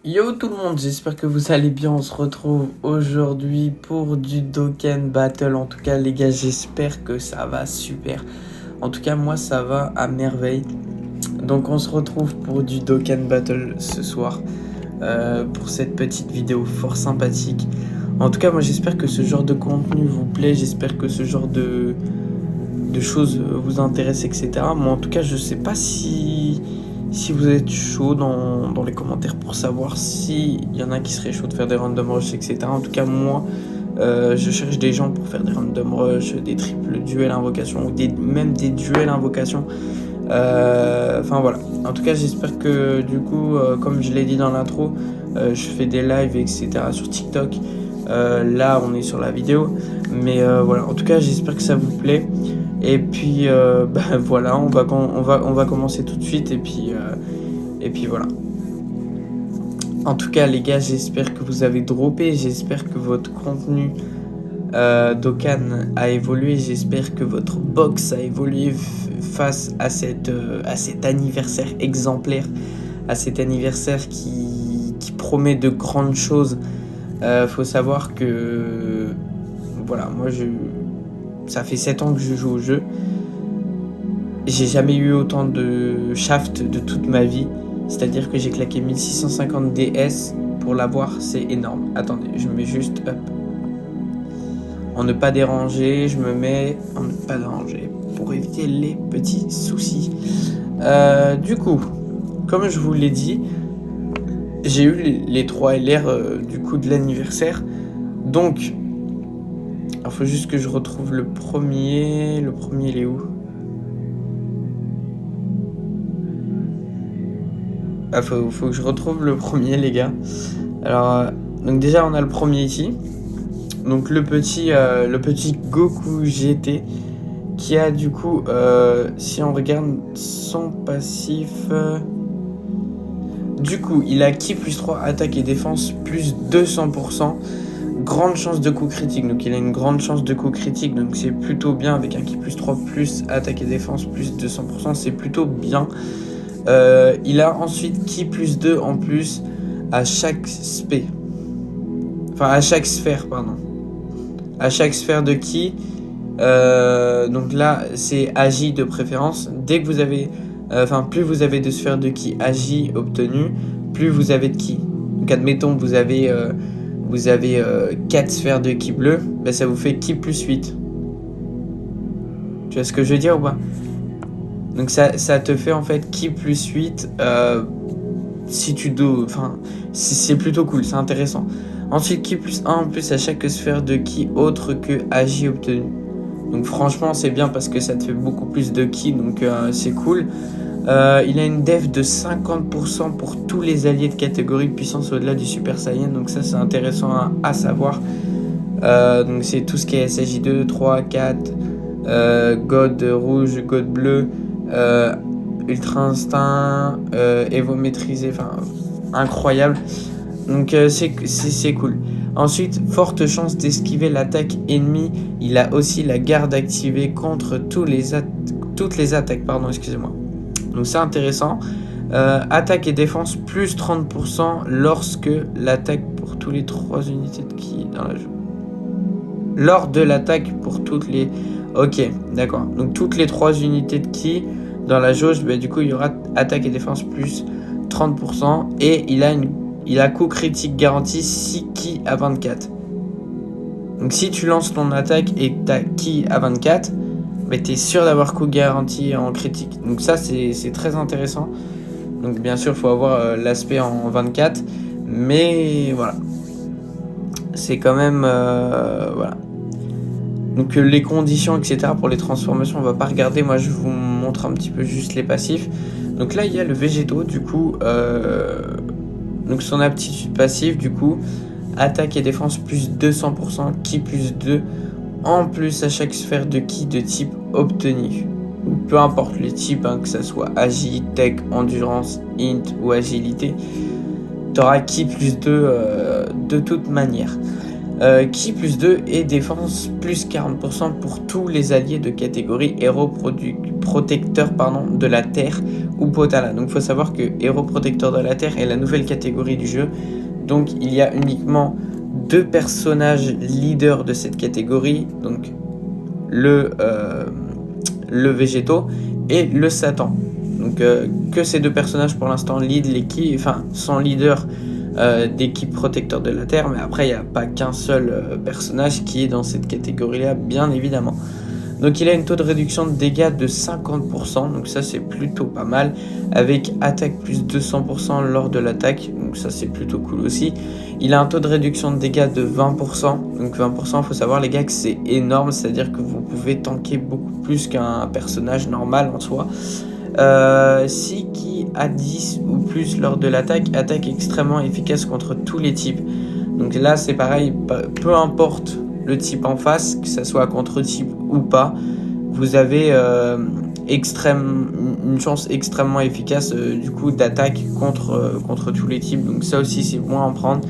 Yo tout le monde, j'espère que vous allez bien. On se retrouve aujourd'hui pour du Dokkan Battle. En tout cas les gars, j'espère que ça va super. En tout cas moi ça va à merveille. Donc on se retrouve pour du Dokkan Battle ce soir, pour cette petite vidéo fort sympathique. En tout cas moi j'espère que ce genre de contenu vous plaît. J'espère que ce genre de choses vous intéresse, etc. Moi en tout cas je sais pas si vous êtes chaud dans les commentaires pour savoir s'il y en a qui seraient chauds de faire des random rush, etc. En tout cas, moi, je cherche des gens pour faire des random rush, des triples duels invocation ou même des duels invocation. Enfin voilà. En tout cas, j'espère que du coup, comme je l'ai dit dans l'intro, je fais des lives, etc. sur TikTok. Là, on est sur la vidéo. Mais voilà. En tout cas, j'espère que ça vous plaît. Et puis voilà, on va commencer tout de suite et puis voilà. En tout cas les gars, j'espère que vous avez droppé, j'espère que votre contenu Dokkan a évolué, j'espère que votre box a évolué face à cet anniversaire exemplaire, à cet anniversaire qui promet de grandes choses. Faut savoir que voilà, moi ça fait 7 ans que je joue au jeu. J'ai jamais eu autant de shaft de toute ma vie. C'est-à-dire que j'ai claqué 1650 DS pour l'avoir, c'est énorme. Attendez, je mets juste up. En ne pas déranger, je me mets en ne pas déranger pour éviter les petits soucis. Du coup, comme je vous l'ai dit, j'ai eu les 3 LR du coup de l'anniversaire. Donc, il faut juste que je retrouve le premier. Le premier, il est où ? Ah, faut que je retrouve le premier, les gars. Alors, donc déjà, on a le premier ici. Donc, le petit Goku GT qui a du coup, si on regarde son passif, du coup, il a ki plus 3, attaque et défense plus 200%. Grande chance de coup critique. Donc, il a une grande chance de coup critique. Donc, c'est plutôt bien avec un ki plus 3 plus attaque et défense plus 200%. C'est plutôt bien. Il a ensuite ki plus 2 en plus à chaque spé. Enfin, à chaque sphère, pardon. À chaque sphère de ki. Donc là, c'est agi de préférence. Dès que vous avez. Plus vous avez de sphères de ki agi obtenues, plus vous avez de ki. Donc, admettons, vous avez 4 sphères de ki bleu, ben, ça vous fait ki plus 8. Tu vois ce que je veux dire ou pas ? Donc ça te fait en fait ki plus 8 si tu dois. Enfin, c'est plutôt cool, c'est intéressant. Ensuite, ki plus 1 en plus à chaque sphère de ki autre que agi obtenu. Donc franchement, c'est bien parce que ça te fait beaucoup plus de ki, donc c'est cool. Il a une def de 50% pour tous les alliés de catégorie puissance au-delà du Super Saiyan. Donc ça, c'est intéressant à savoir. Donc c'est tout ce qui est SJ2, 3, 4, God rouge, God bleu, Ultra Instinct, Evo maîtrisé, enfin incroyable. Donc c'est cool. Ensuite, forte chance d'esquiver l'attaque ennemie. Il a aussi la garde activée contre toutes les attaques. Pardon, excusez-moi. Donc c'est intéressant. Attaque et défense plus 30% lorsque l'attaque pour tous les 3 unités de ki dans la jeu. Lors de l'attaque pour toutes les... Ok, d'accord. Donc toutes les 3 unités de ki dans la jauge, bah, du coup il y aura attaque et défense plus 30%. Et il a coup critique garanti 6 ki à 24. Donc si tu lances ton attaque et que t'as ki à 24, bah, t'es sûr d'avoir coup garanti en critique. Donc ça c'est très intéressant. Donc bien sûr il faut avoir l'aspect en 24. Mais voilà. C'est quand même... voilà. Donc les conditions, etc. pour les transformations, on va pas regarder. Moi, je vous montre un petit peu juste les passifs. Donc là, il y a le végétaux, du coup. Donc son aptitude passive, du coup. Attaque et défense plus 200%, ki plus 2. En plus à chaque sphère de ki de type obtenu. Ou peu importe les types, hein, que ça soit agi, tech, endurance, int ou agilité. Tu auras ki plus 2 de toute manière. Ki plus 2 et défense plus 40% pour tous les alliés de catégorie héros protecteur de la Terre ou Potala. Donc il faut savoir que héros protecteur de la Terre est la nouvelle catégorie du jeu. Donc il y a uniquement 2 personnages leaders de cette catégorie, donc le Végéto et le Satan. Donc que ces 2 personnages pour l'instant lead l'équipe, sont leaders d'équipe protecteur de la Terre, mais après il n'y a pas qu'un seul personnage qui est dans cette catégorie là, bien évidemment. Donc il a une taux de réduction de dégâts de 50%, donc ça c'est plutôt pas mal, avec attaque plus 200% lors de l'attaque, donc ça c'est plutôt cool aussi. Il a un taux de réduction de dégâts de 20%, donc 20% il faut savoir les gars que c'est énorme, c'est-à-dire que vous pouvez tanker beaucoup plus qu'un personnage normal en soi. Si qui a 10 ou plus lors de l'attaque, attaque extrêmement efficace contre tous les types. Donc là c'est pareil, peu importe le type en face, que ça soit contre type ou pas, vous avez une chance extrêmement efficace du coup d'attaque contre tous les types. Donc ça aussi c'est bon à en prendre.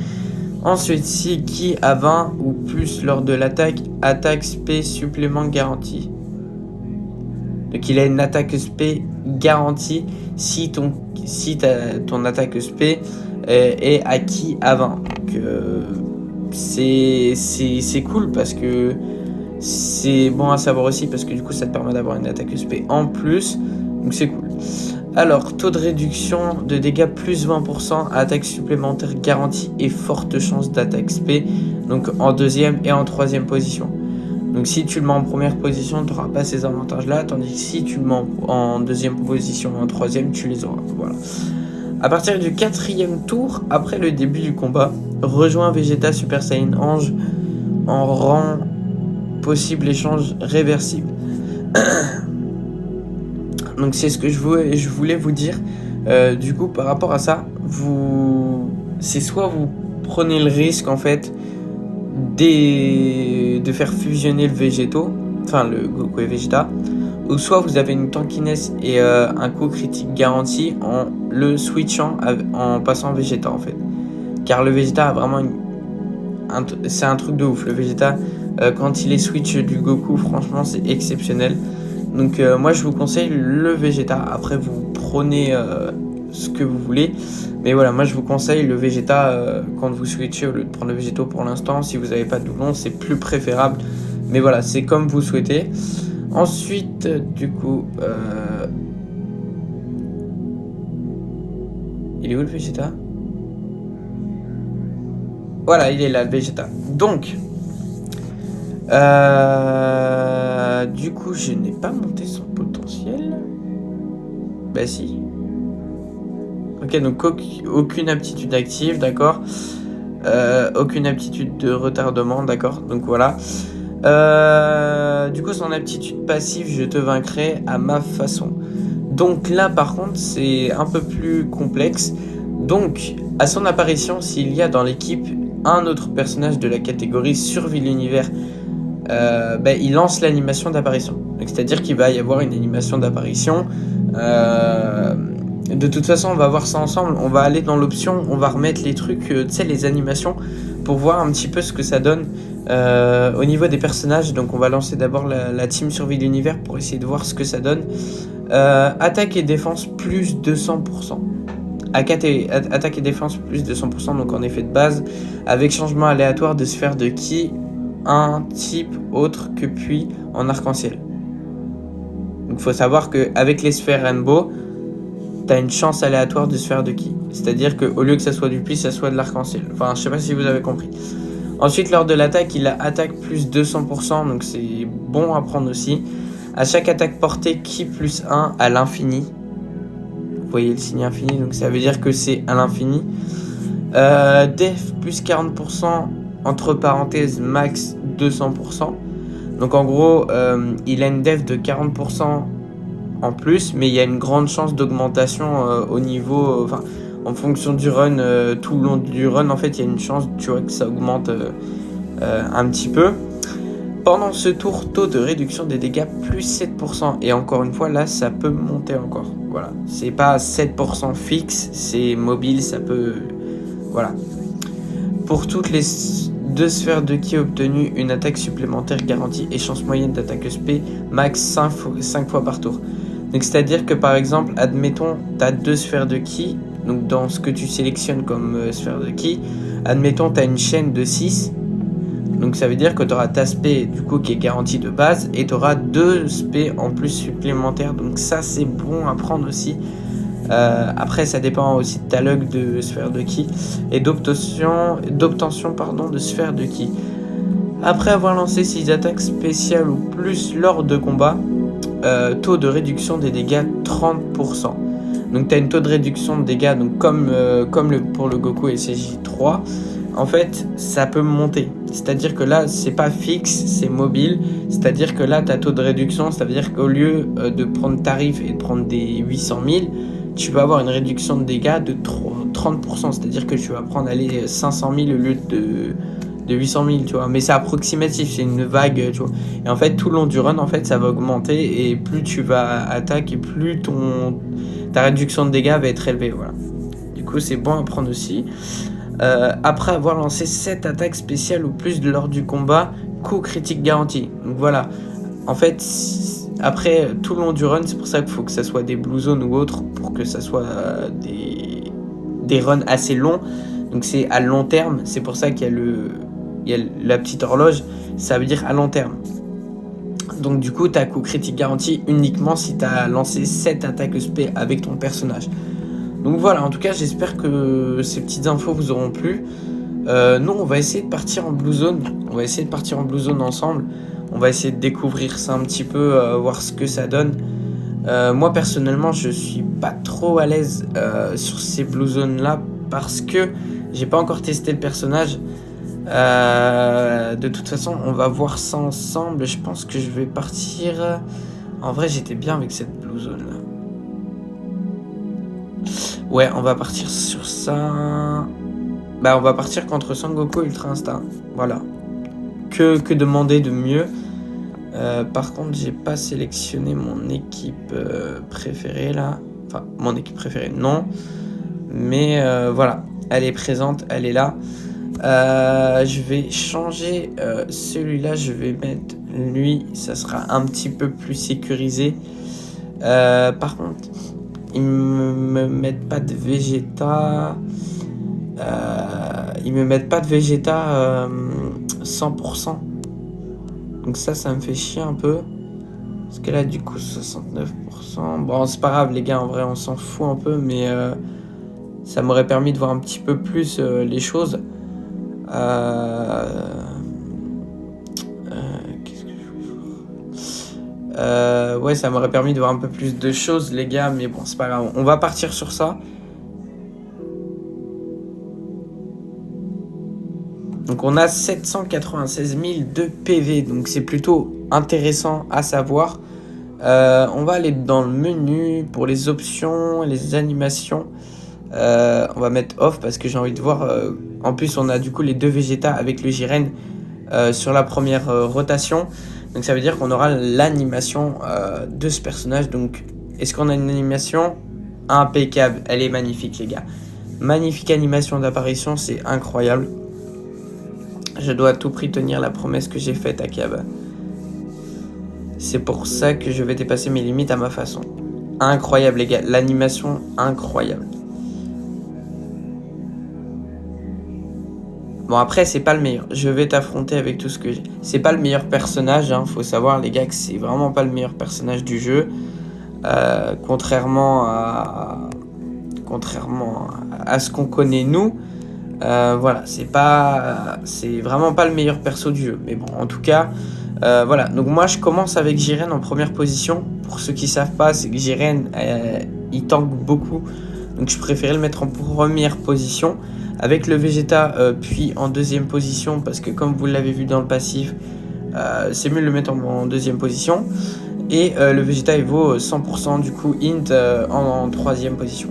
Ensuite, si qui a 20 ou plus lors de l'attaque, attaque spé supplément garantie. Donc il a une attaque spé garantie si ton attaque spé est acquis à 20. Donc c'est cool parce que c'est bon à savoir aussi parce que du coup ça te permet d'avoir une attaque spé en plus. Donc c'est cool. Alors, taux de réduction de dégâts plus 20%, attaque supplémentaire garantie et forte chance d'attaque spé. Donc en deuxième et en troisième position. Donc si tu le mets en première position, tu n'auras pas ces avantages-là, tandis que si tu le mets en deuxième position ou en troisième, tu les auras. Voilà. À partir du 4e tour, après le début du combat, rejoins Vegeta Super Saiyan Ange en rang possible échange réversible. Donc c'est ce que je voulais vous dire. Du coup, par rapport à ça, c'est soit vous prenez le risque en fait de faire fusionner le le Goku et Vegeta, ou soit vous avez une tankiness et un coup critique garanti en le switchant en passant Vegeta en fait. Car le Vegeta a vraiment c'est un truc de ouf. Le Vegeta, quand il est switch du Goku, franchement c'est exceptionnel. Donc moi je vous conseille le Vegeta. Après vous prenez ce que vous voulez. Mais voilà, moi je vous conseille le Vegeta quand vous switchez au lieu de prendre le Végéto pour l'instant. Si vous n'avez pas de doublon, c'est plus préférable. Mais voilà, c'est comme vous souhaitez. Ensuite, du coup... il est où le Vegeta ? Voilà, il est là le Vegeta. Donc... du coup, je n'ai pas monté son potentiel. Bah si. Ok, donc aucune aptitude active, d'accord. Aucune aptitude de retardement, d'accord. Donc voilà. Du coup, son aptitude passive, je te vaincrai à ma façon. Donc là, par contre, c'est un peu plus complexe. Donc, à son apparition, s'il y a dans l'équipe un autre personnage de la catégorie Survie l'univers, il lance l'animation d'apparition. C'est-à-dire qu'il va y avoir une animation d'apparition. De toute façon, on va voir ça ensemble. On va aller dans l'option, on va remettre les trucs, les animations, pour voir un petit peu ce que ça donne au niveau des personnages. Donc on va lancer d'abord la team Survie de l'univers pour essayer de voir ce que ça donne. Attaque et défense plus 200%. Attaque et défense plus 200%, donc en effet de base, avec changement aléatoire de sphère de ki, un type autre que puis en arc-en-ciel. Donc il faut savoir qu'avec les sphères Rainbow, tu as une chance aléatoire de sphère de ki. C'est-à-dire qu'au lieu que ça soit du puits, ça soit de l'arc-en-ciel. Enfin, je sais pas si vous avez compris. Ensuite, lors de l'attaque, il a attaque plus 200%, donc c'est bon à prendre aussi. À chaque attaque portée, ki plus 1 à l'infini. Vous voyez le signe infini, donc ça veut dire que c'est à l'infini. Def plus 40%, entre parenthèses, max 200%. Donc en gros, il a une def de 40% en plus, mais il y a une grande chance d'augmentation au niveau... en fonction du run, tout le long du run, en fait, il y a une chance, tu vois, que ça augmente un petit peu. Pendant ce tour, taux de réduction des dégâts plus 7%. Et encore une fois, là, ça peut monter encore. Voilà. C'est pas 7% fixe, c'est mobile, ça peut... Voilà. Pour toutes les 2 sphères de ki obtenues, une attaque supplémentaire garantie et chance moyenne d'attaque SP max 5 fois par tour. Donc c'est-à-dire que par exemple, admettons, tu as 2 sphères de ki, donc dans ce que tu sélectionnes comme sphère de ki, admettons, tu as une chaîne de 6, donc ça veut dire que tu auras ta spé du coup qui est garantie de base et tu auras 2 spé en plus supplémentaires, donc ça c'est bon à prendre aussi. Après ça dépend aussi de ta luck de sphère de ki et d'obtention de sphère de ki. Après avoir lancé 6 attaques spéciales ou plus lors de combat, taux de réduction des dégâts 30%. Donc tu as une taux de réduction de dégâts, donc comme pour le Goku et CJ3, en fait ça peut monter. C'est-à-dire que là c'est pas fixe, c'est mobile. C'est-à-dire que là ta taux de réduction, ça veut dire qu'au lieu de prendre tarif et de prendre des 800 000, tu vas avoir une réduction de dégâts de 30%. C'est-à-dire que tu vas prendre 500 000 au lieu de 800 000, tu vois. Mais c'est approximatif, c'est une vague, tu vois. Et en fait, tout le long du run, en fait, ça va augmenter. Et plus tu vas attaquer, plus ta réduction de dégâts va être élevée, voilà. Du coup, c'est bon à prendre aussi. Après avoir lancé 7 attaques spéciales ou plus lors du combat, coup critique garanti. Donc voilà. En fait, après, tout le long du run, c'est pour ça qu'il faut que ça soit des blue zones ou autres, pour que ça soit des runs assez longs. Donc c'est à long terme, c'est pour ça qu'il y a la petite horloge, ça veut dire à long terme. Donc du coup, tu as coup critique garanti uniquement si tu as lancé 7 attaques SP avec ton personnage. Donc voilà, en tout cas, j'espère que ces petites infos vous auront plu. Nous, on va essayer de partir en blue zone. On va essayer de partir en blue zone ensemble. On va essayer de découvrir ça un petit peu, voir ce que ça donne. Moi, personnellement, je suis pas trop à l'aise sur ces blue zones-là parce que j'ai pas encore testé le personnage. De toute façon, on va voir ça ensemble. Je pense que je vais partir... En vrai, j'étais bien avec cette blue zone-là. Ouais, on va partir sur ça. Bah, on va partir contre Sangoku Ultra Instinct. Voilà. Que demander de mieux. Par contre, j'ai pas sélectionné mon équipe préférée là. Enfin, mon équipe préférée, non. Mais voilà, elle est présente, elle est là. Je vais changer celui-là, je vais mettre lui, ça sera un petit peu plus sécurisé. Par contre, ils me mettent pas de Vegeta. Ils me mettent pas de Vegeta 100%. Donc ça me fait chier un peu. Parce que là, du coup, 69%. Bon, c'est pas grave, les gars, en vrai, on s'en fout un peu. Mais ça m'aurait permis de voir un petit peu plus les choses. Qu'est-ce que je veux ouais, ça m'aurait permis de voir un peu plus de choses, les gars. Mais bon, c'est pas grave. On va partir sur ça. Donc on a 796 000 de PV, donc c'est plutôt intéressant à savoir. On va aller dans le menu pour les options, les animations. On va mettre off parce que j'ai envie de voir. En plus, on a du coup les 2 Vegeta avec le Jiren sur la première rotation. Donc ça veut dire qu'on aura l'animation de ce personnage. Donc est-ce qu'on a une animation impeccable? Elle est magnifique, les gars. Magnifique animation d'apparition, c'est incroyable. Je dois à tout prix tenir la promesse que j'ai faite à Kaba. C'est pour ça que je vais dépasser mes limites à ma façon. Incroyable, les gars. L'animation, incroyable. Bon, après, c'est pas le meilleur. Je vais t'affronter avec tout ce que j'ai. C'est pas le meilleur personnage, hein. Faut savoir, les gars, que c'est vraiment pas le meilleur personnage du jeu. Contrairement à ce qu'on connaît, nous. Voilà, c'est vraiment pas le meilleur perso du jeu. Mais bon, en tout cas, voilà. Donc moi, je commence avec Jiren en première position. Pour ceux qui savent pas, c'est que Jiren, il tank beaucoup. Donc je préférais le mettre en première position. Avec le Vegeta, puis en deuxième position. Parce que comme vous l'avez vu dans le passif, c'est mieux de le mettre en deuxième position. Et le Vegeta il vaut 100%, du coup, int en troisième position.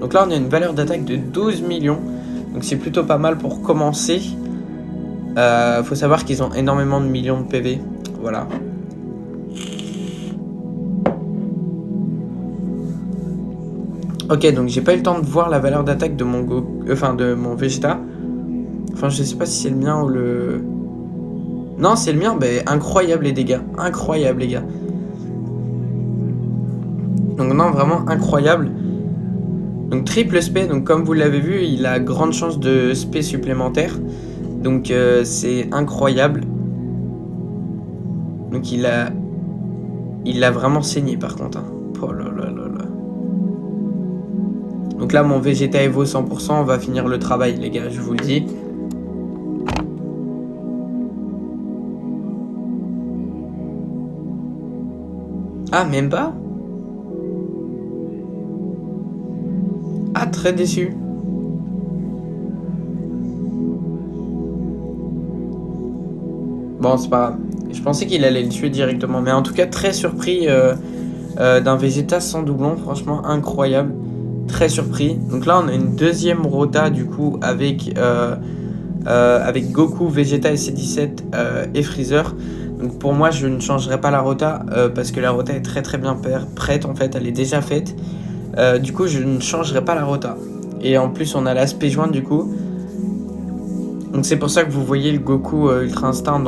Donc là, on a une valeur d'attaque de 12 millions. Donc c'est plutôt pas mal pour commencer. Faut savoir qu'ils ont énormément de millions de PV. Voilà. Ok, donc j'ai pas eu le temps de voir la valeur d'attaque de mon Vegeta. Enfin, je sais pas si c'est le mien ou le... Non, c'est le mien. Ben, incroyable les dégâts. Incroyable les gars. Donc non, vraiment incroyable. Donc triple spé. Donc comme vous l'avez vu, il a grande chance de spé supplémentaire. Donc c'est incroyable. Donc il a vraiment saigné par contre. Hein. Oh là là là là. Donc là, mon Vegeta Evo 100%, on va finir le travail, les gars, je vous le dis. Ah, même pas? Ah, très déçu. Bon, c'est pas grave. Je pensais qu'il allait le tuer directement. Mais en tout cas, très surpris d'un Vegeta sans doublon. Franchement, incroyable. Très surpris. Donc là, on a une deuxième rota, du coup, avec Goku, Vegeta, SC17 et Freezer. Donc pour moi, je ne changerai pas la rota parce que la rota est très très bien prête. En fait, elle est déjà faite. Du coup, je ne changerai pas la rota. Et en plus, on a l'aspect joint, du coup. Donc c'est pour ça que vous voyez le Goku Ultra Instinct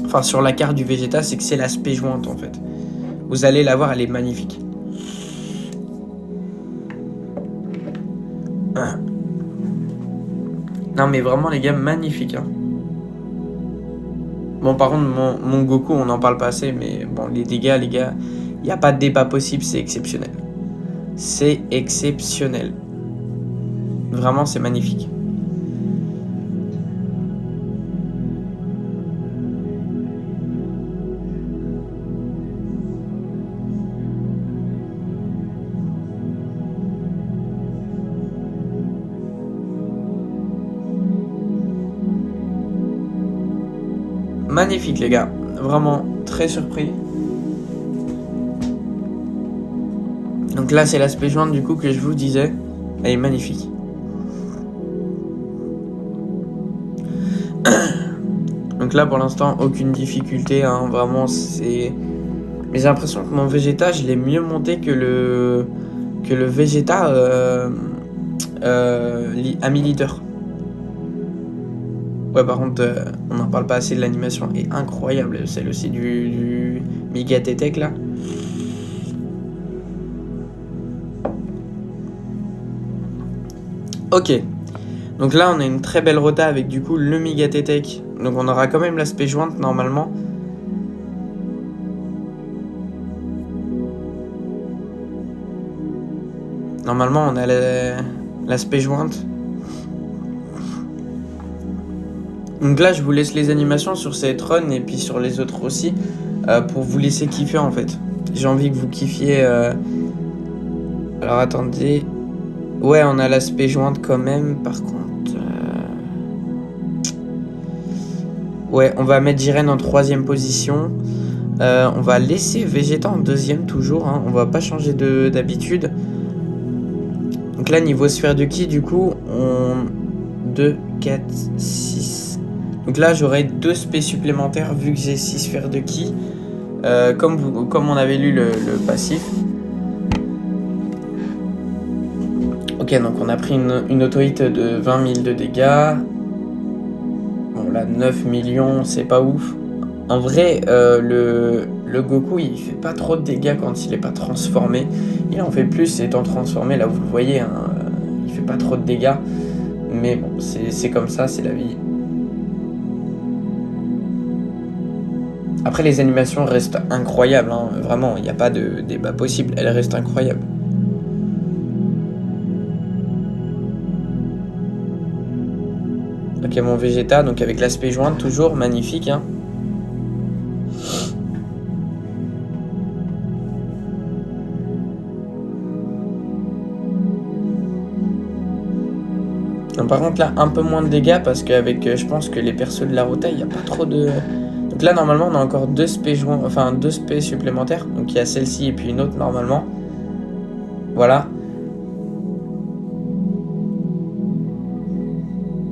enfin sur la carte du Vegeta, c'est que c'est l'aspect jointe en fait. Vous allez la voir, elle est magnifique. Non mais vraiment les gars, magnifique. Hein. Bon par contre mon Goku, on n'en parle pas assez, mais bon les dégâts les gars, il n'y a pas de débat possible, c'est exceptionnel. C'est exceptionnel. Vraiment c'est magnifique. Magnifique les gars, vraiment très surpris. Donc là c'est l'aspect jointe du coup que je vous disais, elle est magnifique. Donc là pour l'instant aucune difficulté, hein, vraiment c'est... Mais j'ai l'impression que mon Vegeta je l'ai mieux monté que le Vegeta Ami Leader. Ouais, par contre, on n'en parle pas assez de l'animation est incroyable, celle aussi du Megatetech là. Ok, donc là on a une très belle rota avec du coup le Megatetech. Donc on aura quand même l'aspect jointe normalement. Normalement on a l'aspect jointe. Donc là je vous laisse les animations sur cette run et puis sur les autres aussi pour vous laisser kiffer en fait. J'ai envie que vous kiffiez. Alors attendez. Ouais, on a l'aspect jointe quand même par contre. Ouais, on va mettre Jiren en 3ème position. On va laisser Vegeta en 2ème toujours. Hein. On va pas changer d'habitude. Donc là, niveau sphère de ki, du coup, 2, 4, 6. Donc là, j'aurai 2 spé supplémentaires vu que j'ai 6 sphères de ki. Comme on avait lu le passif. Ok, donc on a pris une auto-hit de 20 000 de dégâts. Bon, là, 9 millions, c'est pas ouf. En vrai, le Goku, il fait pas trop de dégâts quand il est pas transformé. Il en fait plus étant transformé, là vous le voyez, hein, il fait pas trop de dégâts. Mais bon, c'est comme ça, c'est la vie. Après, les animations restent incroyables, hein, vraiment, il n'y a pas de débat possible, elles restent incroyables. Ok, mon Vegeta, donc avec l'aspect jointe, toujours magnifique. Hein. Donc, par contre, là, un peu moins de dégâts parce qu'avec, je pense que les persos de la rota, il n'y a pas trop de... Donc là, normalement, on a encore 2 spé joints, enfin 2 spé supplémentaires. Donc il y a celle-ci et puis une autre normalement. Voilà.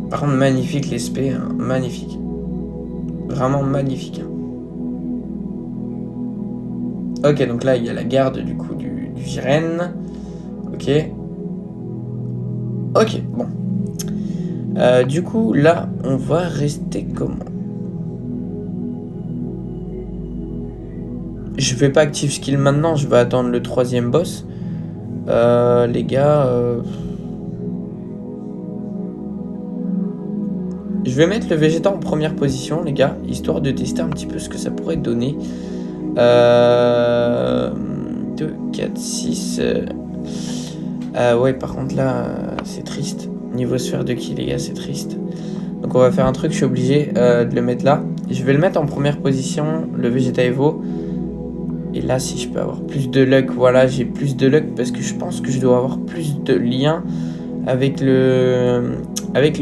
Par contre, magnifique les spé, hein, magnifique. Vraiment magnifique. Hein. Ok, donc là, il y a la garde du coup du Jiren. Ok. Ok, bon. Du coup, là, on va rester comment? Je fais pas active skill maintenant, je vais attendre le 3e boss. Les gars... Je vais mettre le Vegeta en première position, les gars, histoire de tester un petit peu ce que ça pourrait donner. 2, 4, 6... ouais, par contre, là, c'est triste. Niveau sphère de ki, les gars, c'est triste. Donc on va faire un truc, je suis obligé de le mettre là. Je vais le mettre en première position, le Vegeta Evo. Et là, si je peux avoir plus de luck, voilà, j'ai plus de luck parce que je pense que je dois avoir plus de liens avec le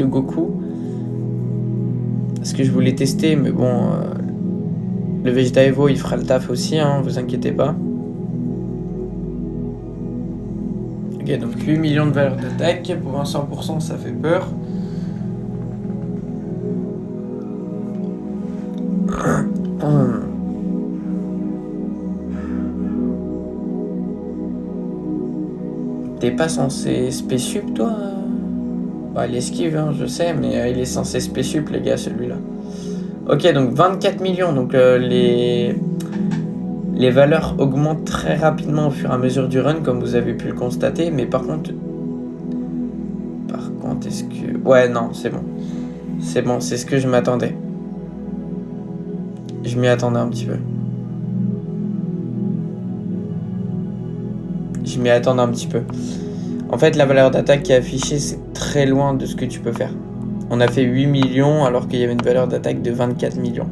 Goku. Parce que je voulais tester, mais bon, le Vegeta Evo, il fera le taf aussi, hein, vous inquiétez pas. Ok, donc 8 millions de valeur d'attaque, pour un 100%, ça fait peur. T'es pas censé spéciup, toi? Bah, il esquive, hein, je sais, mais il est censé spéciup, les gars, celui-là. Ok, donc 24 millions, donc les valeurs augmentent très rapidement au fur et à mesure du run, comme vous avez pu le constater, mais par contre, est-ce que... Ouais, non, c'est bon. C'est bon, c'est ce que je m'attendais. Je m'y attendais un petit peu. En fait, la valeur d'attaque qui est affichée, c'est très loin de ce que tu peux faire. On a fait 8 millions alors qu'il y avait une valeur d'attaque de 24 millions.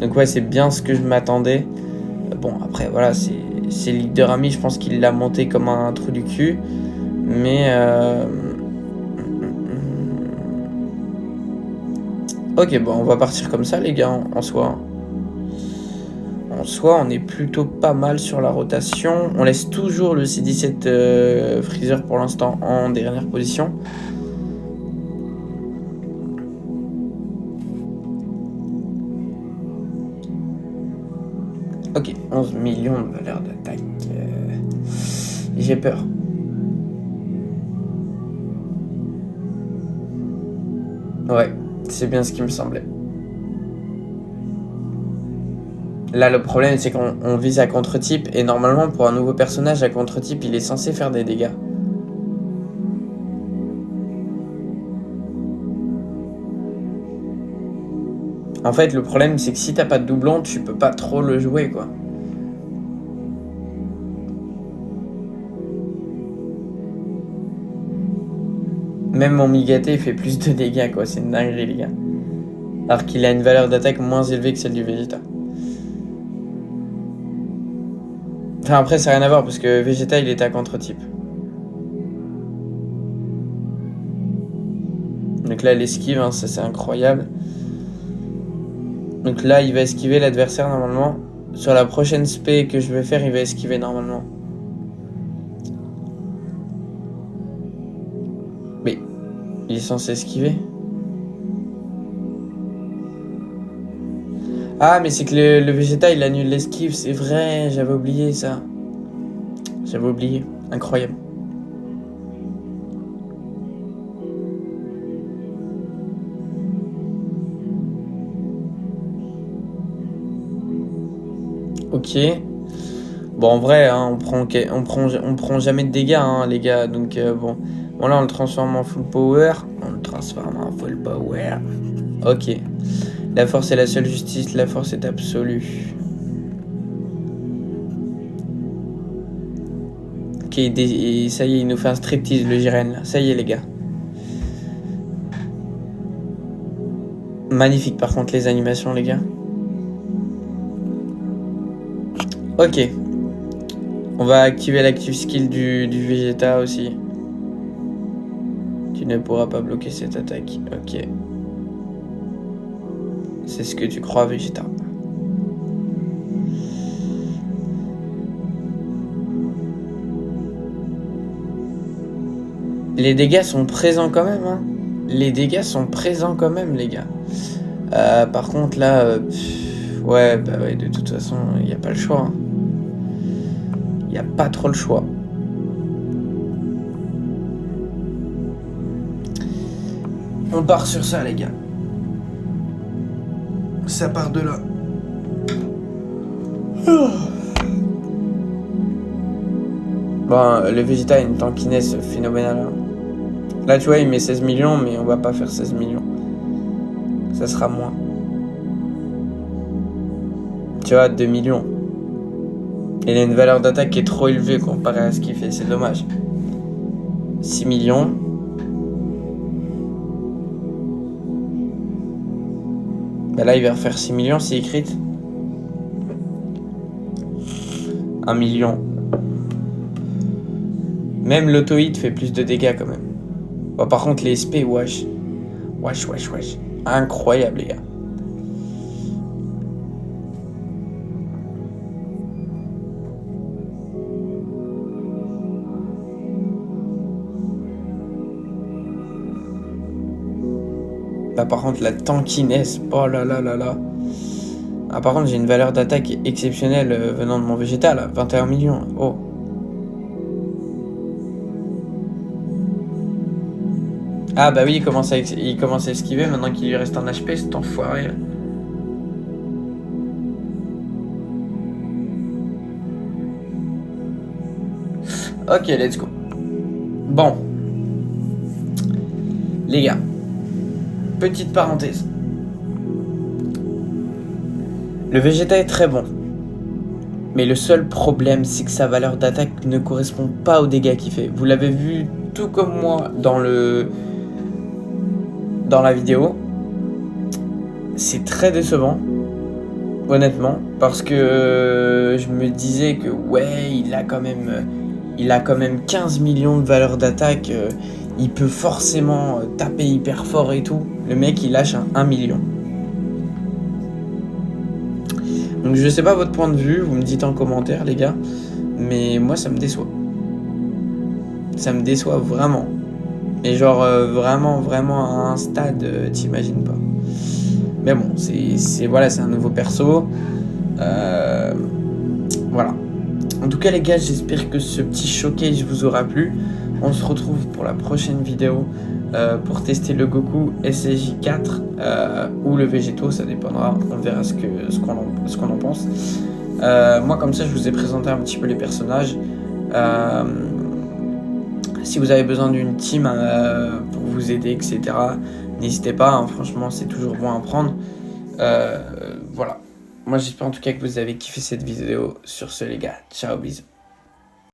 Donc ouais, c'est bien ce que je m'attendais. Bon, après, voilà, c'est Leader Ami, je pense qu'il l'a monté comme un trou du cul. Mais... Ok, bon, on va partir comme ça, les gars, en soi. En soi, on est plutôt pas mal sur la rotation. On laisse toujours le C17 Freezer pour l'instant en dernière position. Ok, 11 millions de valeur d'attaque. J'ai peur. Ouais, c'est bien ce qui me semblait. Là, le problème, c'est qu'on vise à contre-type. Et normalement, pour un nouveau personnage à contre-type, il est censé faire des dégâts. En fait, le problème, c'est que si t'as pas de doublon, tu peux pas trop le jouer, quoi. Même mon Migaté fait plus de dégâts, quoi. C'est une dinguerie, les gars. Alors qu'il a une valeur d'attaque moins élevée que celle du Vegeta. Enfin, après, ça n'a rien à voir, parce que Vegeta, il était à contre-type. Donc là, l'esquive, hein, ça c'est incroyable. Donc là, il va esquiver l'adversaire, normalement. Sur la prochaine spé que je vais faire, il va esquiver, normalement. Mais, il est censé esquiver. Ah, mais c'est que le Vegeta, il annule l'esquive, c'est vrai, j'avais oublié ça. J'avais oublié, incroyable. Ok. Bon, en vrai, hein, on prend jamais de dégâts, hein, les gars. Donc, bon. Bon, là, on le transforme en full power. Ok. La force est la seule justice, la force est absolue. Ok, et ça y est, il nous fait un striptease, le Jiren, là. Ça y est, les gars. Magnifique, par contre, les animations, les gars. Ok. On va activer l'active skill du Vegeta aussi. Tu ne pourras pas bloquer cette attaque. Ok. C'est ce que tu crois, Vegeta. Les dégâts sont présents quand même, hein. Les dégâts sont présents quand même, les gars. Par contre, là... ouais, bah ouais, de toute façon, il n'y a pas le choix. Hein. Il n'y a pas trop le choix. On part sur ça, les gars. Ça part de là. Bon, le Vegeta a une tankiness phénoménale. Hein. Là, tu vois, il met 16 millions, mais on va pas faire 16 millions. Ça sera moins. Tu vois, 2 millions. Il a une valeur d'attaque qui est trop élevée comparé à ce qu'il fait, c'est dommage. 6 millions. Bah là, il va refaire 6 millions s'il est crit. 1 million. Même l'auto-hit fait plus de dégâts quand même. Bon, par contre, les SP, wesh. Wesh. Incroyable, les gars. Là, par contre, la tankiness. Oh là là là là. Ah, par contre, j'ai une valeur d'attaque exceptionnelle venant de mon Vegeta, là. 21 millions. Oh. Ah bah oui, il commence à esquiver maintenant qu'il lui reste un HP, cet enfoiré. Ok, let's go. Bon. Les gars. Petite parenthèse. Le Vegeta est très bon. Mais le seul problème, c'est que sa valeur d'attaque ne correspond pas aux dégâts qu'il fait. Vous l'avez vu tout comme moi dans la vidéo. C'est très décevant, honnêtement, parce que je me disais que ouais, il a quand même 15 millions de valeur d'attaque, il peut forcément taper hyper fort et tout. Le mec, il lâche un 1 million. Donc je sais pas votre point de vue, vous me dites en commentaire, les gars, mais moi ça me déçoit. Ça me déçoit vraiment. Et genre vraiment à un stade, t'imagines pas. Mais bon, c'est un nouveau perso. Voilà. En tout cas les gars, j'espère que ce petit showcase vous aura plu. On se retrouve pour la prochaine vidéo pour tester le Goku SSJ4 ou le Végéto, ça dépendra. On verra ce qu'on en pense. Moi comme ça, je vous ai présenté un petit peu les personnages. Si vous avez besoin d'une team pour vous aider, etc., n'hésitez pas, hein, franchement c'est toujours bon à prendre. Voilà. Moi j'espère en tout cas que vous avez kiffé cette vidéo. Sur ce les gars, ciao, bisous.